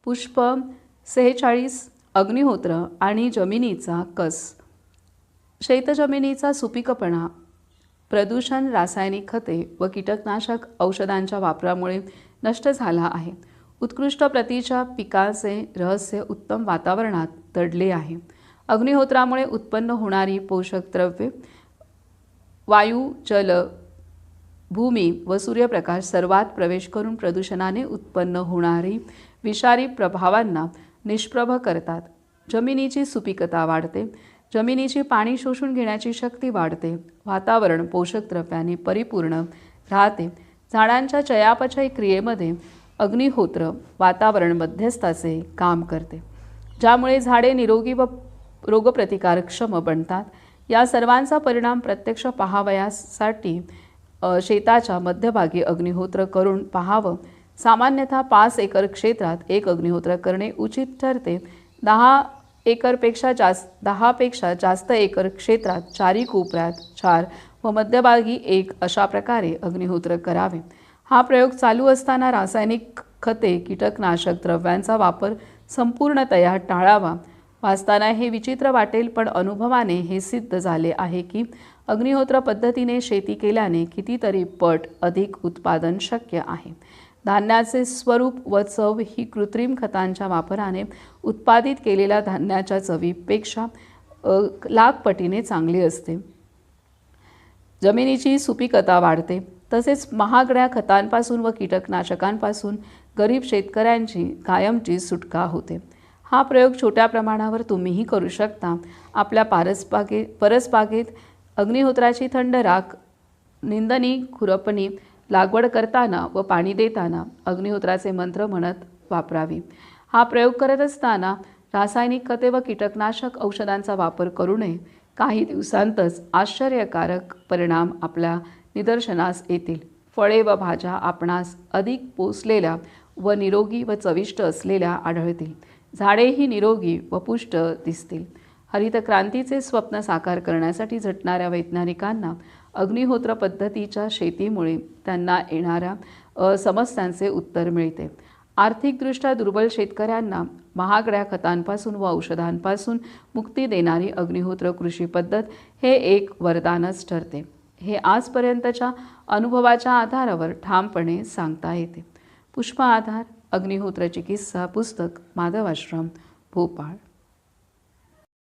पुष्प 46 अग्निहोत्र आणि जमिनीचा कस. शेतजमिनीचा सुपीकपणा, प्रदूषण, रासायनिक खते व कीटकनाशक औषधांच्या वापरामुळे नष्ट झाला आहे. उत्कृष्ट प्रतीच्या पिकाचे रहस्य उत्तम वातावरणात दडले आहे. अग्निहोत्रामुळे उत्पन्न होणारी पोषक द्रव्ये, वायू, जल, भूमी व सूर्यप्रकाश सर्वात प्रवेश करून प्रदूषणाने उत्पन्न होणारी विषारी प्रभावांना निष्प्रभ करतात. जमिनीची सुपीकता वाढते. जमिनीची पाणी शोषून घेण्याची शक्ती वाढते. वातावरण पोषक द्रव्यांनी परिपूर्ण राहते. झाडांच्या चयापचय क्रियेमध्ये अग्निहोत्र वातावरण मध्यस्थाचे काम करते, ज्यामुळे झाडे निरोगी व रोगप्रतिकारक्षम बनतात. या सर्वांचा परिणाम प्रत्यक्ष पाहावयासाठी शेताच्या मध्यभागी अग्निहोत्र करून पाहावं. सामान्यतः 5 एकर क्षेत्रात एक अग्निहोत्र करणे उचित ठरते. 10 पेक्षा जास्त एकर क्षेत्रात 4 कोपऱ्यात 4 व मध्यभागी 1 अशा प्रकारे अग्निहोत्र करावे. हा प्रयोग चालू असताना रासायनिक खते, कीटकनाशक द्रव्यांचा वापर संपूर्णतया टाळावा. वाचताना हे विचित्र वाटेल, पण अनुभवाने हे सिद्ध झाले आहे की अग्निहोत्र पद्धतीने शेती केल्याने कितीतरी पट अधिक उत्पादन शक्य आहे. धान्याचे स्वरूप व चव ही कृत्रिम खतांच्या वापराने उत्पादित केलेल्या धान्याच्या चवीपेक्षा लाख पटीने चांगली असते. जमिनीची सुपीकता वाढते. तसेच महागड्या खतांपासून व कीटकनाशकांपासून गरीब शेतकऱ्यांची कायमची सुटका होते. हा प्रयोग छोट्या प्रमाणावर तुम्हीही करू शकता. आपल्या परसबागेत अग्निहोत्राची थंड राख, निंदणी, खुरपणी, लागवड करताना व पाणी देताना अग्निहोत्राचे मंत्र म्हणत वापरावी. हा प्रयोग करत असताना रासायनिक खते व कीटकनाशक औषधांचा वापर करू नये. काही दिवसांतच आश्चर्यकारक परिणाम आपल्या निदर्शनास येतील. फळे व भाज्या आपणास अधिक पोसलेल्या व निरोगी व चविष्ट असलेल्या आढळतील. झाडेही निरोगी व पुष्ट दिसतील. हरित क्रांतीचे स्वप्न साकार करण्यासाठी झटणाऱ्या वैज्ञानिकांना अग्निहोत्र पद्धतीच्या शेतीमुळे त्यांना येणाऱ्या समस्यांचे उत्तर मिळते. आर्थिकदृष्ट्या दुर्बल शेतकऱ्यांना महागड्या खतांपासून व औषधांपासून मुक्ती देणारी अग्निहोत्र कृषी पद्धत हे एक वरदानच ठरते. हे आजपर्यंतच्या अनुभवाच्या आधारावर ठामपणे सांगता येते. पुष्प आधार, अग्निहोत्र चिकित्सा पुस्तक, माधव आश्रम, भोपाळ.